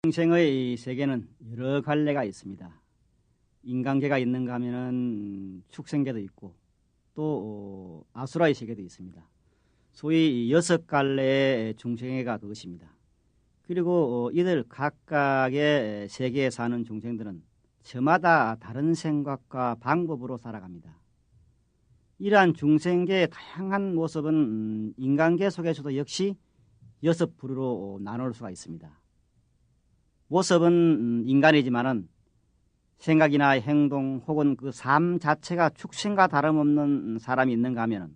중생의 세계는 여러 갈래가 있습니다. 인간계가 있는가 하면은 축생계도 있고 또 아수라의 세계도 있습니다. 소위 6갈래의 중생계가 그것입니다. 그리고 이들 각각의 세계에 사는 중생들은 저마다 다른 생각과 방법으로 살아갑니다. 이러한 중생계의 다양한 모습은 인간계 속에서도 역시 6부류로 나눌 수가 있습니다. 모습은 인간이지만은 생각이나 행동 혹은 그 삶 자체가 축생과 다름없는 사람이 있는가 하면은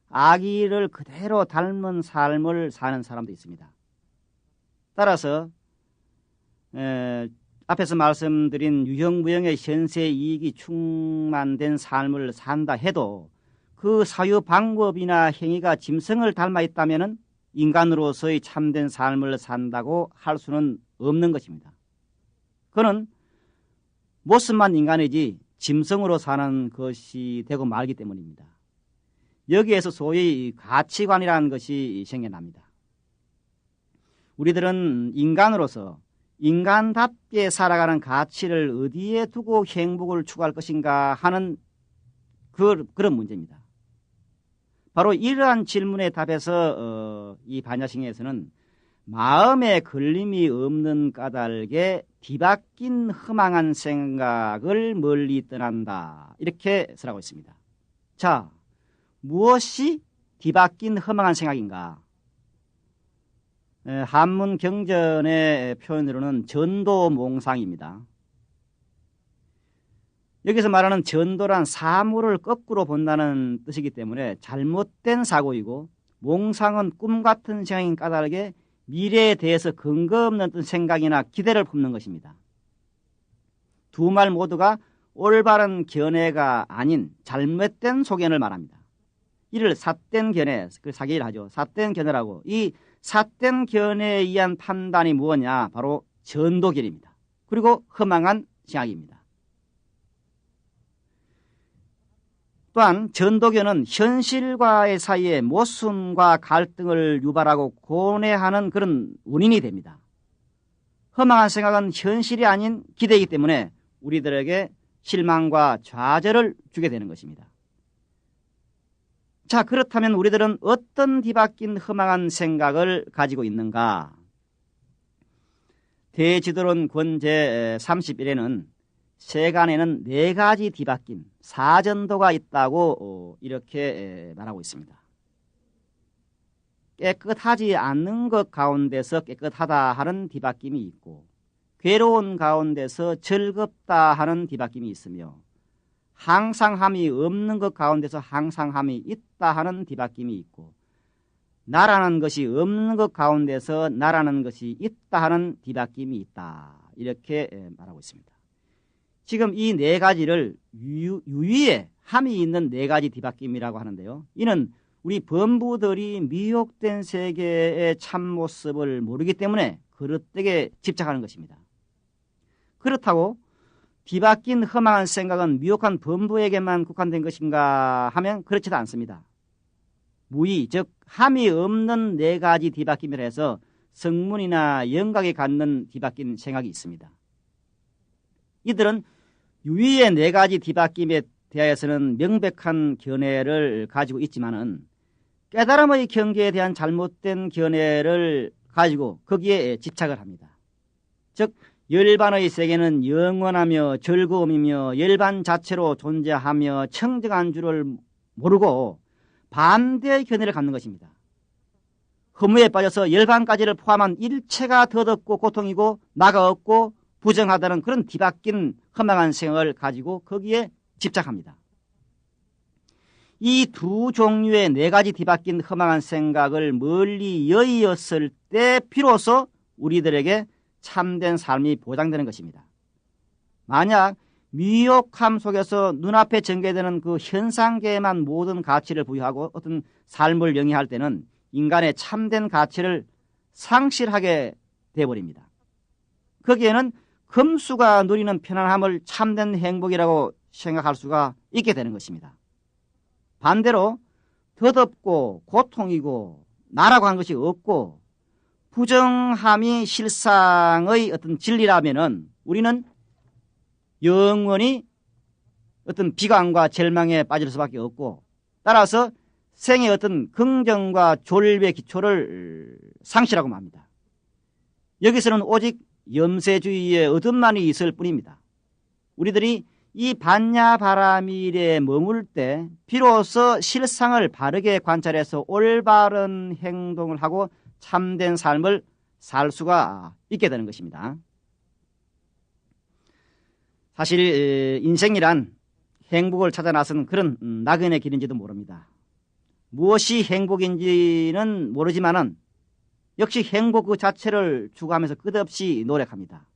아기를 그대로 닮은 삶을 사는 사람도 있습니다. 따라서 앞에서 말씀드린 유형무형의 현세 이익이 충만된 삶을 산다 해도 그 사유 방법이나 행위가 짐승을 닮아 있다면은 인간으로서의 참된 삶을 산다고 할 수는 없는 것입니다. 그는 모습만 인간이지 짐승으로 사는 것이 되고 말기 때문입니다. 여기에서 소위 가치관이라는 것이 생겨납니다. 우리들은 인간으로서 인간답게 살아가는 가치를 어디에 두고 행복을 추구할 것인가 하는 그런 문제입니다. 바로 이러한 질문에 답해서 이 반야심경에서는 마음에 걸림이 없는 까닭에 뒤바뀐 허망한 생각을 멀리 떠난다. 이렇게 설하고 있습니다. 자, 무엇이 뒤바뀐 허망한 생각인가? 한문 경전의 표현으로는 전도몽상입니다. 여기서 말하는 전도란 사물을 거꾸로 본다는 뜻이기 때문에 잘못된 사고이고, 몽상은 꿈 같은 생각인 까닭에 미래에 대해서 근거 없는 어떤 생각이나 기대를 품는 것입니다. 두 말 모두가 올바른 견해가 아닌 잘못된 소견을 말합니다. 이를 삿된 견해, 그 사기를 하죠. 삿된 견해라고. 이 삿된 견해에 의한 판단이 무엇이냐? 바로 전도견입니다. 그리고 허망한 생각입니다. 또한 전도견은 현실과의 사이에 모순과 갈등을 유발하고 고뇌하는 그런 원인이 됩니다. 허망한 생각은 현실이 아닌 기대이기 때문에 우리들에게 실망과 좌절을 주게 되는 것입니다. 자, 그렇다면 우리들은 어떤 뒤바뀐 허망한 생각을 가지고 있는가? 대지도론 권 제31에는 세간에는 4가지 뒤바뀐 사전도가 있다고 이렇게 말하고 있습니다. 깨끗하지 않는 것 가운데서 깨끗하다 하는 뒤바뀜이 있고, 괴로운 가운데서 즐겁다 하는 뒤바뀜이 있으며, 항상함이 없는 것 가운데서 항상함이 있다 하는 뒤바뀜이 있고, 나라는 것이 없는 것 가운데서 나라는 것이 있다 하는 뒤바뀜이 있다. 이렇게 말하고 있습니다. 지금 이 4가지를 유의에 함이 있는 4가지 뒤바뀜이라고 하는데요. 이는 우리 범부들이 미혹된 세계의 참모습을 모르기 때문에 그릇되게 집착하는 것입니다. 그렇다고 뒤바뀐 허망한 생각은 미혹한 범부에게만 국한된 것인가 하면 그렇지도 않습니다. 무의, 즉 함이 없는 4가지 뒤바뀜이라 해서 성문이나 영각에 갖는 뒤바뀐 생각이 있습니다. 이들은 유의의 4가지 뒤바뀜에 대하여서는 명백한 견해를 가지고 있지만은 깨달음의 경계에 대한 잘못된 견해를 가지고 거기에 집착을 합니다. 즉 열반의 세계는 영원하며 즐거움이며 열반 자체로 존재하며 청정한 줄을 모르고 반대의 견해를 갖는 것입니다. 허무에 빠져서 열반까지를 포함한 일체가 더덥고 고통이고 나가 없고 부정하다는 그런 뒤바뀐 허망한 생각을 가지고 거기에 집착합니다. 이 두 종류의 4가지 뒤바뀐 허망한 생각을 멀리 여의었을 때 비로소 우리들에게 참된 삶이 보장되는 것입니다. 만약 미혹함 속에서 눈앞에 전개되는 그 현상계에만 모든 가치를 부여하고 어떤 삶을 영위할 때는 인간의 참된 가치를 상실하게 되어버립니다. 거기에는 금수가 누리는 편안함을 참된 행복이라고 생각할 수가 있게 되는 것입니다. 반대로 더덥고 고통이고 나라고 하는 것이 없고 부정함이 실상의 어떤 진리라면은 우리는 영원히 어떤 비관과 절망에 빠질 수밖에 없고, 따라서 생의 어떤 긍정과 졸배의 기초를 상실하고 맙니다. 여기서는 오직 염세주의의 어둠만이 있을 뿐입니다. 우리들이 이 반야바라밀에 머물 때 비로소 실상을 바르게 관찰해서 올바른 행동을 하고 참된 삶을 살 수가 있게 되는 것입니다. 사실 인생이란 행복을 찾아 나선 그런 나그네 길인지도 모릅니다. 무엇이 행복인지는 모르지만은 역시 행복 그 자체를 추구하면서 끝없이 노력합니다.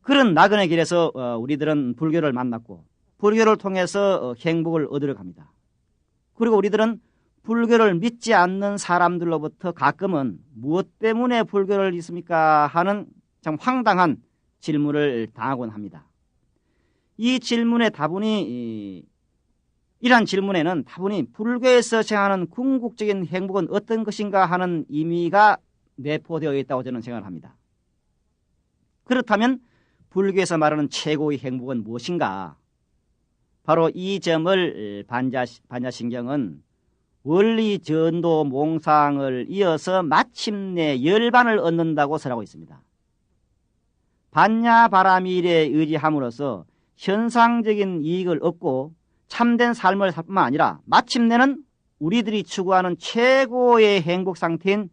그런 나그네 길에서 우리들은 불교를 만났고, 불교를 통해서 행복을 얻으러 갑니다. 그리고 우리들은 불교를 믿지 않는 사람들로부터 가끔은 무엇 때문에 불교를 믿습니까 하는 참 황당한 질문을 당하곤 합니다. 이 질문의 다분히 이러한 질문에는 다분히 불교에서 생각하는 궁극적인 행복은 어떤 것인가 하는 의미가 내포되어 있다고 저는 생각을 합니다. 그렇다면 불교에서 말하는 최고의 행복은 무엇인가? 바로 이 점을 반야심경은 원리 전도 몽상을 이어서 마침내 열반을 얻는다고 설하고 있습니다. 반야바라밀에 의지함으로써 현상적인 이익을 얻고 참된 삶을 살 뿐만 아니라 마침내는 우리들이 추구하는 최고의 행복 상태인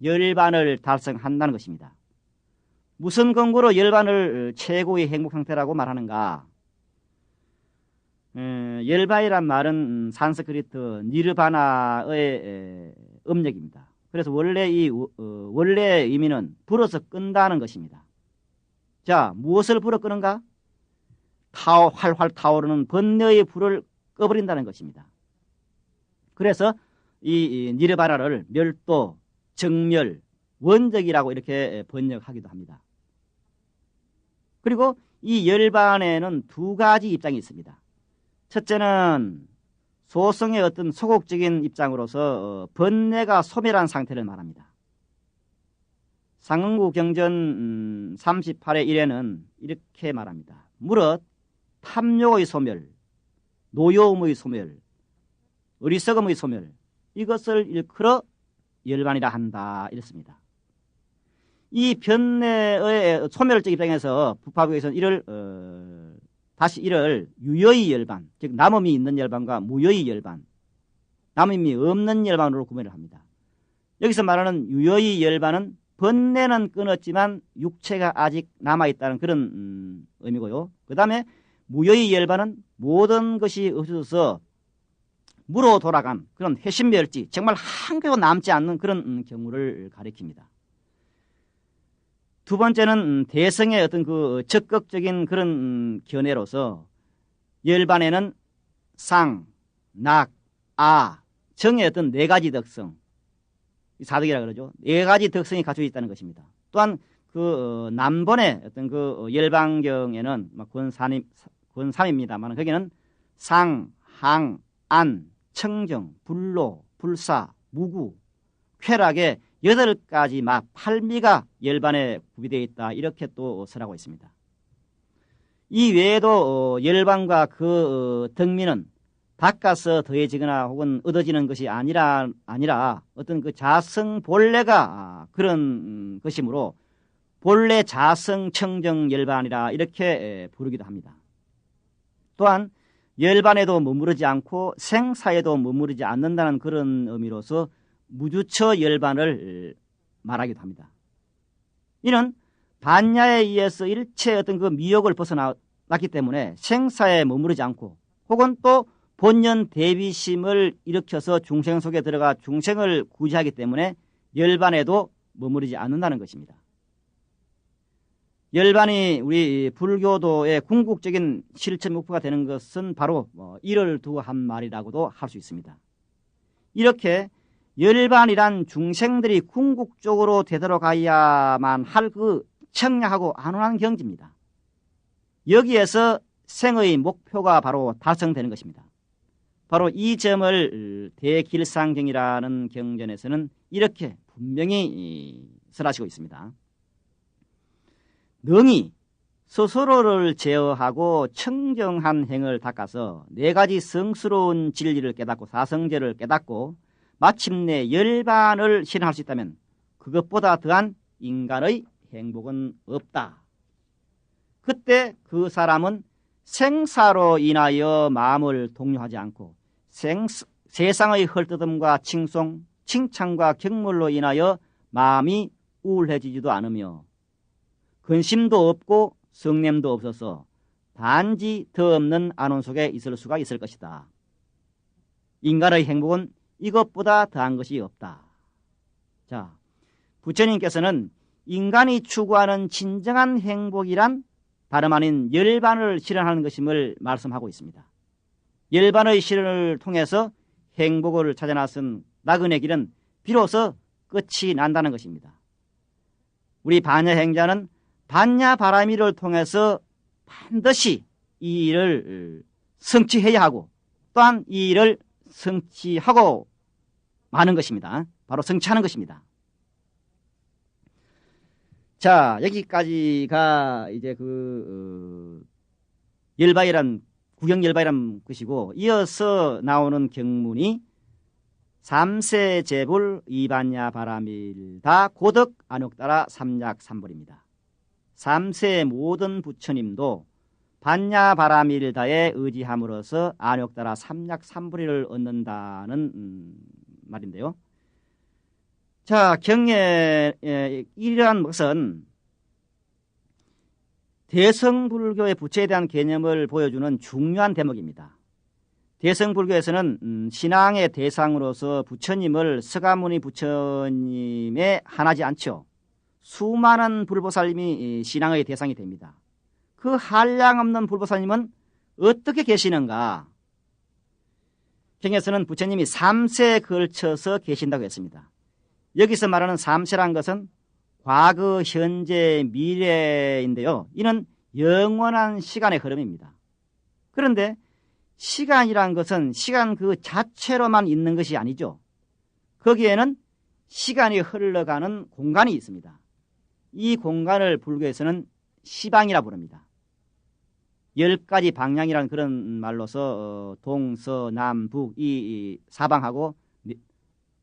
열반을 달성한다는 것입니다. 무슨 근거로 열반을 최고의 행복 상태라고 말하는가? 열반이란 말은 산스크리트 니르바나의 음력입니다. 그래서 원래 원래 의미는 불어서 끈다는 것입니다. 자, 무엇을 불어 끄는가? 활활 타오르는 번뇌의 불을 꺼버린다는 것입니다. 그래서 이 니르바나를 멸도, 정멸, 원적이라고 이렇게 번역하기도 합니다. 그리고 이 열반에는 두 가지 입장이 있습니다. 첫째는 소성의 어떤 소극적인 입장으로서 번뇌가 소멸한 상태를 말합니다. 상응구 경전 38의 1에는 이렇게 말합니다. 무릇 탐욕의 소멸, 노여움의 소멸, 어리석음의 소멸, 이것을 일컬어 열반이라 한다 이랬습니다. 이 번뇌의 소멸적 입장에서 부파부에서는 다시 이를 유여의 열반, 즉 남음이 있는 열반과 무여의 열반, 남음이 없는 열반으로 구별을 합니다. 여기서 말하는 유여의 열반은 번뇌는 끊었지만 육체가 아직 남아있다는 그런 의미고요. 그 다음에 무여의 열반은 모든 것이 없어져서 무로 돌아간 그런 회심멸지, 정말 한 개도 남지 않는 그런 경우를 가리킵니다. 두 번째는 대성의 어떤 그 적극적인 그런 견해로서 열반에는 상, 낙, 아, 정의 어떤 네 가지 특성, 사덕이라 그러죠. 네 가지 특성이 갖춰져 있다는 것입니다. 또한 그 남번의 어떤 그 열반경에는 권삼입니다만 거기는 상, 항, 안, 청정, 불로, 불사, 무구, 쾌락의 8가지 막 8미가 열반에 구비되어 있다. 이렇게 또 설하고 있습니다. 이 외에도 열반과 그 덕미는 닦아서 더해지거나 혹은 얻어지는 것이 아니라 어떤 그 자성 본래가 그런 것이므로 본래 자성 청정 열반이라 이렇게 부르기도 합니다. 또한 열반에도 머무르지 않고 생사에도 머무르지 않는다는 그런 의미로서 무주처 열반을 말하기도 합니다. 이는 반야에 의해서 일체 어떤 그 미혹을 벗어났기 때문에 생사에 머무르지 않고 혹은 또 본연 대비심을 일으켜서 중생 속에 들어가 중생을 구제하기 때문에 열반에도 머무르지 않는다는 것입니다. 열반이 우리 불교도의 궁극적인 실천 목표가 되는 것은 바로 이를 두고 한 말이라고도 할 수 있습니다. 이렇게 열반이란 중생들이 궁극적으로 되돌아가야만 할 그 청량하고 안온한 경지입니다. 여기에서 생의 목표가 바로 달성되는 것입니다. 바로 이 점을 대길상경이라는 경전에서는 이렇게 분명히 설하시고 있습니다. 능히 스스로를 제어하고 청정한 행을 닦아서 네 가지 성스러운 진리를 깨닫고 사성제를 깨닫고 마침내 열반을 실현할 수 있다면 그것보다 더한 인간의 행복은 없다. 그때 그 사람은 생사로 인하여 마음을 동요하지 않고 세상의 헐뜯음과 칭송, 칭찬과 경물로 인하여 마음이 우울해지지도 않으며 근심도 없고 성냄도 없어서 단지 더 없는 안원 속에 있을 수가 있을 것이다. 인간의 행복은 이것보다 더한 것이 없다. 자, 부처님께서는 인간이 추구하는 진정한 행복이란 다름 아닌 열반을 실현하는 것임을 말씀하고 있습니다. 열반의 실현을 통해서 행복을 찾아 나선 나그네 길은 비로소 끝이 난다는 것입니다. 우리 반야행자는 반야바라미를 통해서 반드시 이 일을 성취해야 하고 또한 이 일을 성취하고 마는 것입니다. 바로 성취하는 것입니다. 자, 여기까지가 이제 열바이란 구경열바이란 것이고, 이어서 나오는 경문이 삼세제불 이반야 바라밀다 고덕 안욕따라 삼약삼불입니다. 삼세 모든 부처님도 반야 바라밀다에 의지함으로써 안욕따라 삼약삼불을 얻는다는 말인데요. 자, 경에 이러한 것은 대성불교의 부처에 대한 개념을 보여주는 중요한 대목입니다. 대성불교에서는 신앙의 대상으로서 부처님을 서가모니 부처님에 한하지 않죠. 수많은 불보살님이 신앙의 대상이 됩니다. 그 한량없는 불보살님은 어떻게 계시는가? 경에서는 부처님이 3세에 걸쳐서 계신다고 했습니다. 여기서 말하는 3세란 것은 과거, 현재, 미래인데요. 이는 영원한 시간의 흐름입니다. 그런데 시간이란 것은 시간 그 자체로만 있는 것이 아니죠. 거기에는 시간이 흘러가는 공간이 있습니다. 이 공간을 불교에서는 시방이라 부릅니다. 10가지 방향이라는 그런 말로서 동, 서, 남, 북 이 사방하고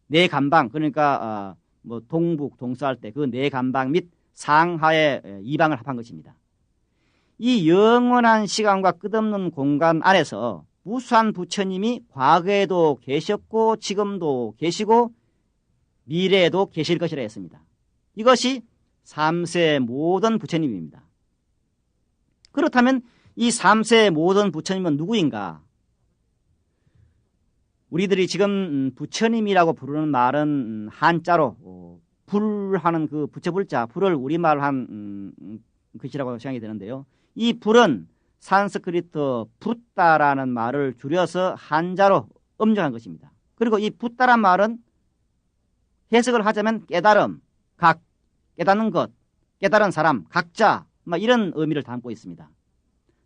네 간방, 그러니까 뭐 동북, 동서할 때 그 네 간방 및 상하의 이방을 합한 것입니다. 이 영원한 시간과 끝없는 공간 안에서 무수한 부처님이 과거에도 계셨고 지금도 계시고 미래에도 계실 것이라 했습니다. 이것이 3세 모든 부처님입니다. 그렇다면 이 3세 모든 부처님은 누구인가? 우리들이 지금 부처님이라고 부르는 말은 한자로 불하는 그 부처불자, 불을 우리말로 한 것이라고 생각이 되는데요. 이 불은 산스크리트 붓다라는 말을 줄여서 한자로 음정한 것입니다. 그리고 이 붓다란 말은 해석을 하자면 깨달음, 각, 깨닫는 것, 깨달은 사람, 각자, 이런 의미를 담고 있습니다.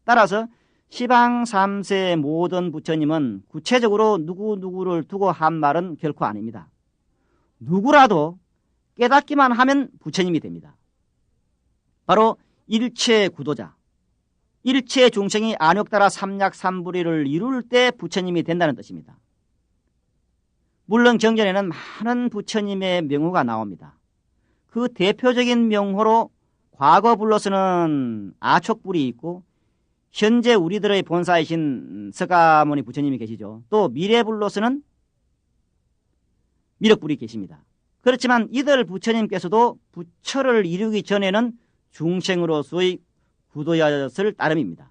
따라서 시방 3세 모든 부처님은 구체적으로 누구누구를 두고 한 말은 결코 아닙니다. 누구라도 깨닫기만 하면 부처님이 됩니다. 바로 일체 구도자, 일체 중생이 안욕따라 삼약삼불이를 이룰 때 부처님이 된다는 뜻입니다. 물론 경전에는 많은 부처님의 명호가 나옵니다. 그 대표적인 명호로 과거 불로서는 아촉불이 있고 현재 우리들의 본사이신 서가모니 부처님이 계시죠. 또 미래불로서는 미륵불이 계십니다. 그렇지만 이들 부처님께서도 부처를 이루기 전에는 중생으로서의 구도였을 따름입니다.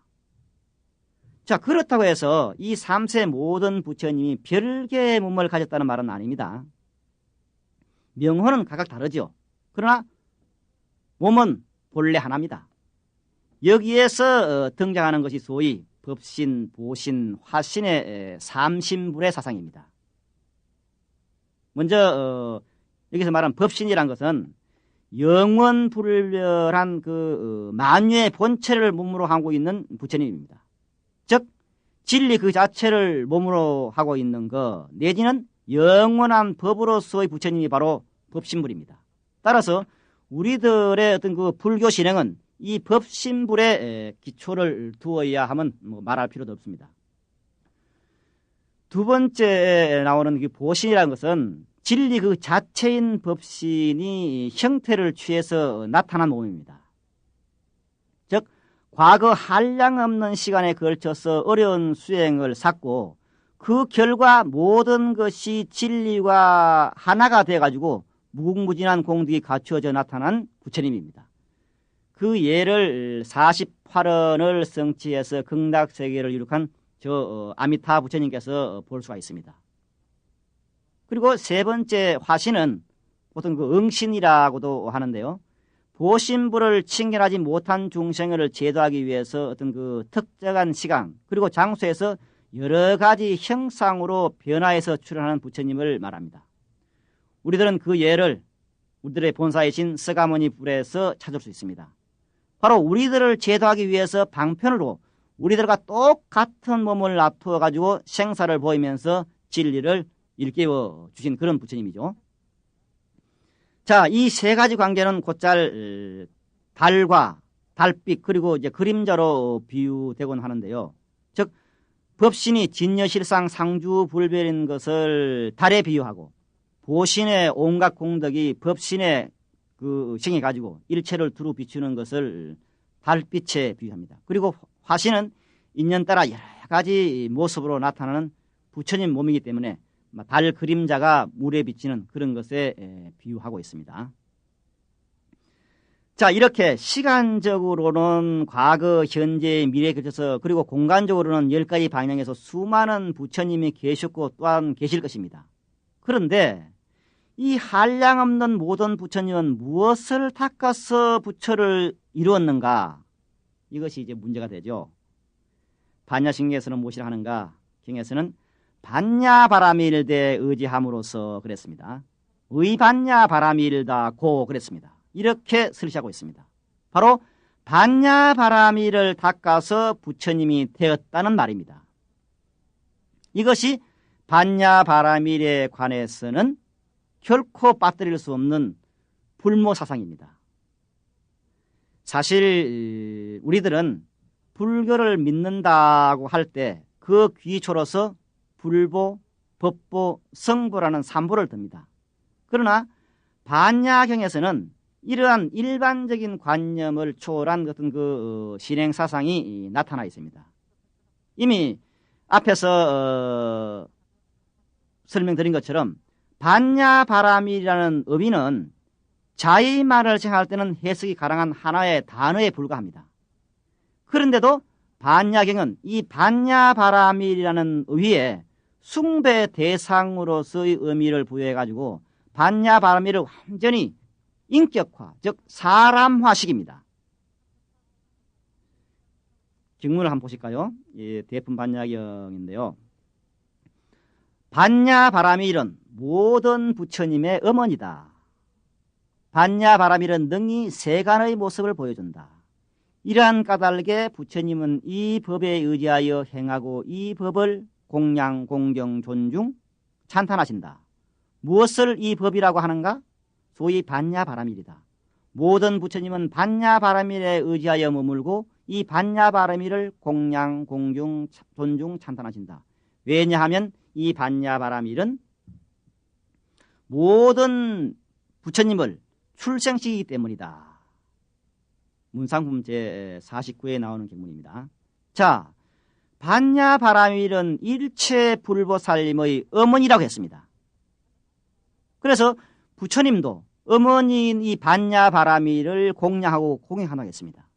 자, 그렇다고 해서 이 3세 모든 부처님이 별개의 몸을 가졌다는 말은 아닙니다. 명호는 각각 다르죠. 그러나 몸은 본래 하나입니다. 여기에서 등장하는 것이 소위 법신, 보신, 화신의 삼신불의 사상입니다. 먼저 여기서 말하는 법신이란 것은 영원불멸한 그 만유의 본체를 몸으로 하고 있는 부처님입니다. 즉 진리 그 자체를 몸으로 하고 있는 것 내지는 영원한 법으로서의 부처님이 바로 법신불입니다. 따라서 우리들의 어떤 그 불교 신행은 이 법신불에 기초를 두어야 하면 뭐 말할 필요도 없습니다. 두 번째 나오는 그 보신이라는 것은 진리 그 자체인 법신이 형태를 취해서 나타난 몸입니다. 즉 과거 한량없는 시간에 걸쳐서 어려운 수행을 삭고 그 결과 모든 것이 진리와 하나가 돼가지고 무궁무진한 공덕이 갖추어져 나타난 부처님입니다. 그 예를 48원을 성취해서 극락세계를 이룩한 아미타 부처님께서 볼 수가 있습니다. 그리고 세 번째 화신은 보통 그 응신이라고도 하는데요. 보신불을 칭견하지 못한 중생을 제도하기 위해서 어떤 그 특정한 시간 그리고 장소에서 여러 가지 형상으로 변화해서 출현하는 부처님을 말합니다. 우리들은 그 예를 우리들의 본사이신 서가모니 불에서 찾을 수 있습니다. 바로 우리들을 제도하기 위해서 방편으로 우리들과 똑같은 몸을 놔두어 가지고 생사를 보이면서 진리를 일깨워 주신 그런 부처님이죠. 자, 이 세 가지 관계는 곧잘 달과 달빛 그리고 이제 그림자로 비유되곤 하는데요. 즉 법신이 진여실상 상주불별인 것을 달에 비유하고 보신의 온갖 공덕이 법신의 그 생에 가지고 일체를 두루 비추는 것을 달빛에 비유합니다. 그리고 화신은 인연 따라 여러 가지 모습으로 나타나는 부처님 몸이기 때문에 달 그림자가 물에 비치는 그런 것에 비유하고 있습니다. 자, 이렇게 시간적으로는 과거, 현재, 미래에 걸쳐서 그리고 공간적으로는 10가지 방향에서 수많은 부처님이 계셨고 또한 계실 것입니다. 그런데 이 한량없는 모든 부처님은 무엇을 닦아서 부처를 이루었는가? 이것이 이제 문제가 되죠. 반야신경에서는 무엇이라 하는가? 경에서는 반야바라밀대 의지함으로써 그랬습니다. 의반야바라밀다 고 그랬습니다. 이렇게 설치하고 있습니다. 바로 반야바라밀을 닦아서 부처님이 되었다는 말입니다. 이것이 반야바라밀에 관해서는 결코 빠뜨릴 수 없는 불모사상입니다. 사실 우리들은 불교를 믿는다고 할 때 그 기초로서 불보, 법보, 성보라는 삼보를 듭니다. 그러나 반야경에서는 이러한 일반적인 관념을 초월한 어떤 그 실행 사상이 나타나 있습니다. 이미 앞에서 설명드린 것처럼 반야바라밀이라는 의미는 자의 말을 생각할 때는 해석이 가능한 하나의 단어에 불과합니다. 그런데도 반야경은 이 반야바라밀이라는 의미에 숭배 대상으로서의 의미를 부여해가지고 반야바라밀을 완전히 인격화, 즉 사람화식입니다. 경문을 한번 보실까요? 예, 대품 반야경인데요. 반야바라밀은 모든 부처님의 어머니다. 반야바라밀은 능히 세간의 모습을 보여준다. 이러한 까닭에 부처님은 이 법에 의지하여 행하고 이 법을 공양, 공경, 존중, 찬탄하신다. 무엇을 이 법이라고 하는가? 소위 반야바라밀이다. 모든 부처님은 반야바라밀에 의지하여 머물고 이 반야바라밀을 공양, 공경, 존중, 찬탄하신다. 왜냐하면 이 반야바라밀은 모든 부처님을 출생시키기 때문이다. 문상품 제49에 나오는 경문입니다. 자, 반야바라밀은 일체 불보살님의 어머니라고 했습니다. 그래서 부처님도 어머니인 이 반야바라밀을 공양하고 공행하라고 했습니다.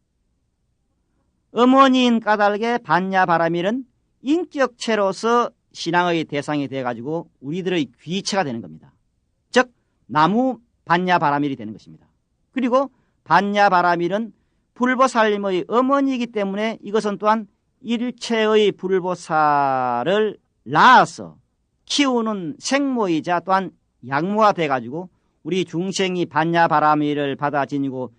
어머니인 까닭에 반야바라밀은 인격체로서 신앙의 대상이 되어가지고 우리들의 귀체가 되는 겁니다. 즉 나무 반야바라밀이 되는 것입니다. 그리고 반야바라밀은 불보살님의 어머니이기 때문에 이것은 또한 일체의 불보살을 낳아서 키우는 생모이자 또한 양모가 돼가지고 우리 중생이 반야바라밀을 받아 지니고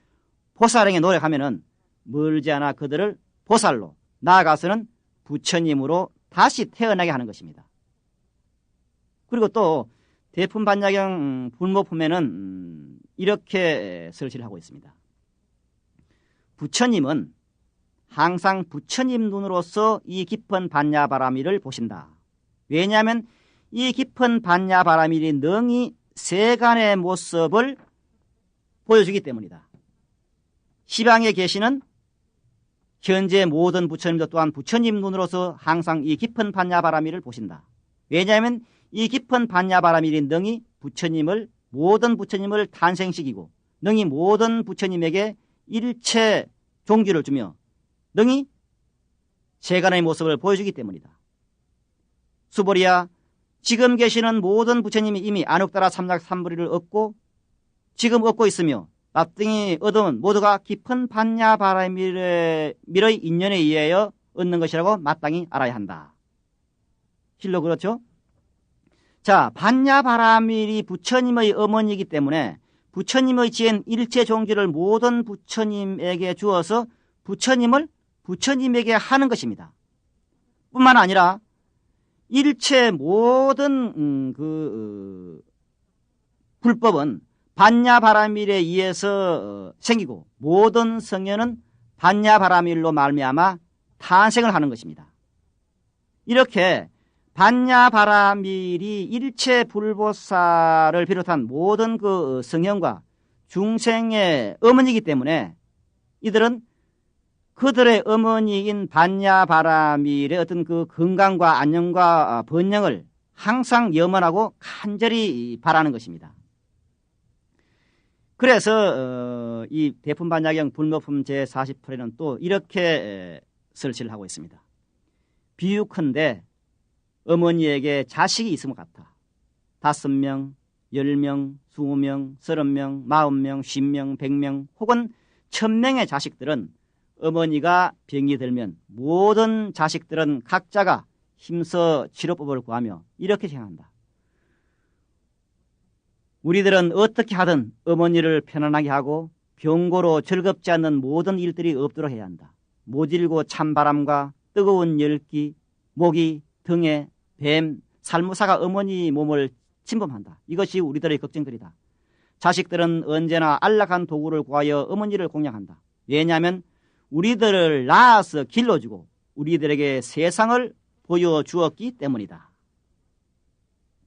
보살행에 노력하면은 멀지 않아 그들을 보살로 나아가서는 부처님으로 다시 태어나게 하는 것입니다. 그리고 또 대품반야경 불모품에는 이렇게 설치를 하고 있습니다. 부처님은 항상 부처님 눈으로서 이 깊은 반야바라밀을 보신다. 왜냐하면 이 깊은 반야바라밀이 능히 세간의 모습을 보여주기 때문이다. 시방에 계시는 현재 모든 부처님도 또한 부처님 눈으로서 항상 이 깊은 반야바라밀을 보신다. 왜냐하면 이 깊은 반야바라밀이 능히 모든 부처님을 탄생시키고 능히 모든 부처님에게 일체 종기를 주며 능히 세간의 모습을 보여주기 때문이다. 수보리야, 지금 계시는 모든 부처님이 이미 안옥다라 삼락 삼부리를 얻고 지금 얻고 있으며 나중에 얻은 모두가 깊은 반야바라밀의 인연에 의하여 얻는 것이라고 마땅히 알아야 한다. 실로 그렇죠? 자, 반야바라밀이 부처님의 어머니이기 때문에 부처님의 지은 일체 종기를 모든 부처님에게 주어서 부처님을 부처님에게 하는 것입니다. 뿐만 아니라 일체 모든 불법은 반야바라밀에 의해서 생기고 모든 성현은 반야바라밀로 말미암아 탄생을 하는 것입니다. 이렇게 반야바라밀이 일체 불보살을 비롯한 모든 그 성현과 중생의 어머니이기 때문에 이들은 그들의 어머니인 반야바라밀의 어떤 그 건강과 안녕과 번영을 항상 염원하고 간절히 바라는 것입니다. 그래서 이 대품반야경 불모품 제48에는 또 이렇게 설치를 하고 있습니다. 비유컨대 어머니에게 자식이 있음과 같아 5명, 10명, 20명, 30명, 40명, 50명, 100명 혹은 1000명의 자식들은 어머니가 병이 들면 모든 자식들은 각자가 힘써 치료법을 구하며 이렇게 생각한다. 우리들은 어떻게 하든 어머니를 편안하게 하고 병고로 즐겁지 않는 모든 일들이 없도록 해야 한다. 모질고 찬바람과 뜨거운 열기, 모기, 등에 뱀, 살무사가 어머니 몸을 침범한다. 이것이 우리들의 걱정들이다. 자식들은 언제나 안락한 도구를 구하여 어머니를 공양한다. 왜냐하면 우리들을 낳아서 길러주고 우리들에게 세상을 보여주었기 때문이다.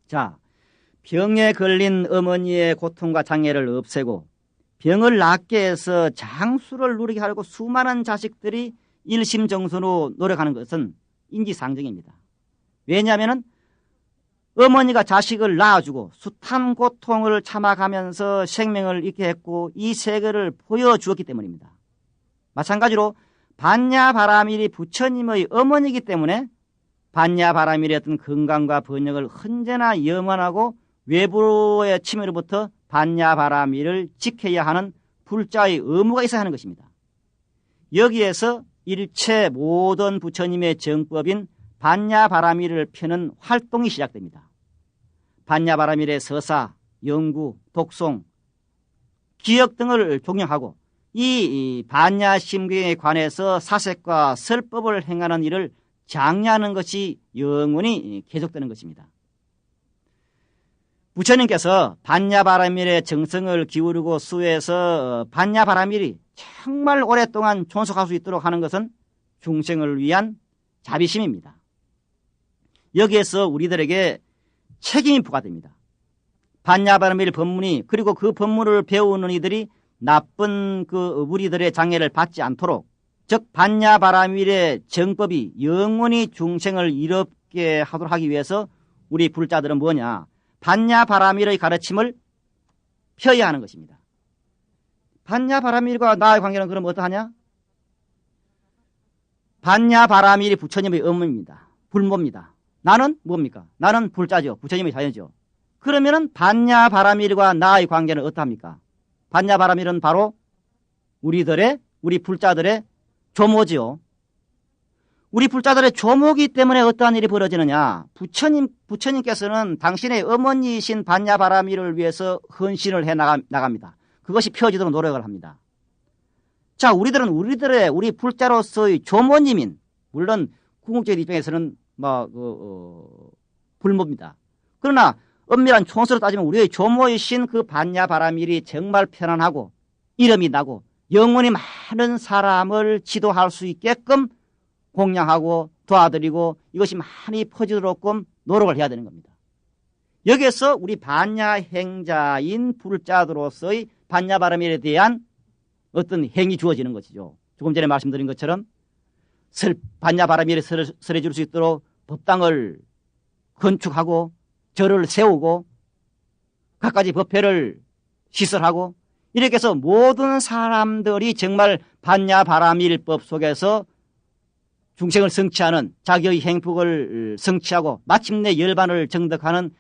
자, 병에 걸린 어머니의 고통과 장애를 없애고 병을 낫게 해서 장수를 누리게 하려고 수많은 자식들이 일심정성으로 노력하는 것은 인지상정입니다. 왜냐하면 어머니가 자식을 낳아주고 숱한 고통을 참아가면서 생명을 잃게 했고 이 세계를 보여주었기 때문입니다. 마찬가지로 반야바라밀이 부처님의 어머니이기 때문에 반야바라밀의 어떤 건강과 번영을 언제나 염원하고 외부의 침해로부터 반야바라밀을 지켜야 하는 불자의 의무가 있어야 하는 것입니다. 여기에서 일체 모든 부처님의 정법인 반야바라밀을 펴는 활동이 시작됩니다. 반야바라밀의 서사, 연구, 독송, 기억 등을 종용하고 이 반야심경에 관해서 사색과 설법을 행하는 일을 장려하는 것이 영원히 계속되는 것입니다. 부처님께서 반야바라밀의 정성을 기울이고 수해서 반야바라밀이 정말 오랫동안 존속할 수 있도록 하는 것은 중생을 위한 자비심입니다. 여기에서 우리들에게 책임이 부과됩니다. 반야바라밀 법문이 그리고 그 법문을 배우는 이들이 나쁜 그 우리들의 장애를 받지 않도록 즉 반야바라밀의 정법이 영원히 중생을 이롭게 하도록 하기 위해서 우리 불자들은 뭐냐? 반야바라밀의 가르침을 펴야 하는 것입니다. 반야바라밀과 나의 관계는 그럼 어떠하냐? 반야바라밀이 부처님의 어머니입니다. 불모입니다. 나는 뭡니까? 나는 불자죠. 부처님의 자녀죠. 그러면은 반야바라밀과 나의 관계는 어떠합니까? 반야바라밀은 바로 우리 불자들의 조모지요. 우리 불자들의 조모기 때문에 어떠한 일이 벌어지느냐? 부처님께서는 당신의 어머니이신 반야바라밀을 위해서 헌신을 해 나갑니다. 그것이 펴지도록 노력을 합니다. 자, 우리 불자로서의 조모님인, 물론 궁극적인 입장에서는 불모입니다. 그러나 엄밀한 총수로 따지면 우리의 조모이신 그 반야바라밀이 정말 편안하고 이름이 나고 영원히 많은 사람을 지도할 수 있게끔 공양하고 도와드리고 이것이 많이 퍼지도록끔 노력을 해야 되는 겁니다. 여기에서 우리 반야행자인 불자들로서의 반야바라밀에 대한 어떤 행이 주어지는 것이죠. 조금 전에 말씀드린 것처럼 반야바라밀에 설해 줄 수 있도록 법당을 건축하고 절을 세우고 갖가지 법회를 시설하고 이렇게 해서 모든 사람들이 정말 반야바라밀법 속에서 중생을 성취하는 자기의 행복을 성취하고 마침내 열반을 정득하는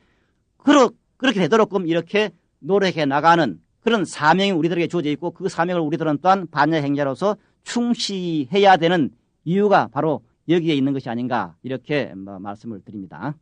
그렇게 되도록끔 이렇게 노력해 나가는 그런 사명이 우리들에게 주어져 있고 그 사명을 우리들은 또한 반야행자로서 충실해야 되는 이유가 바로 여기에 있는 것이 아닌가 이렇게 말씀을 드립니다.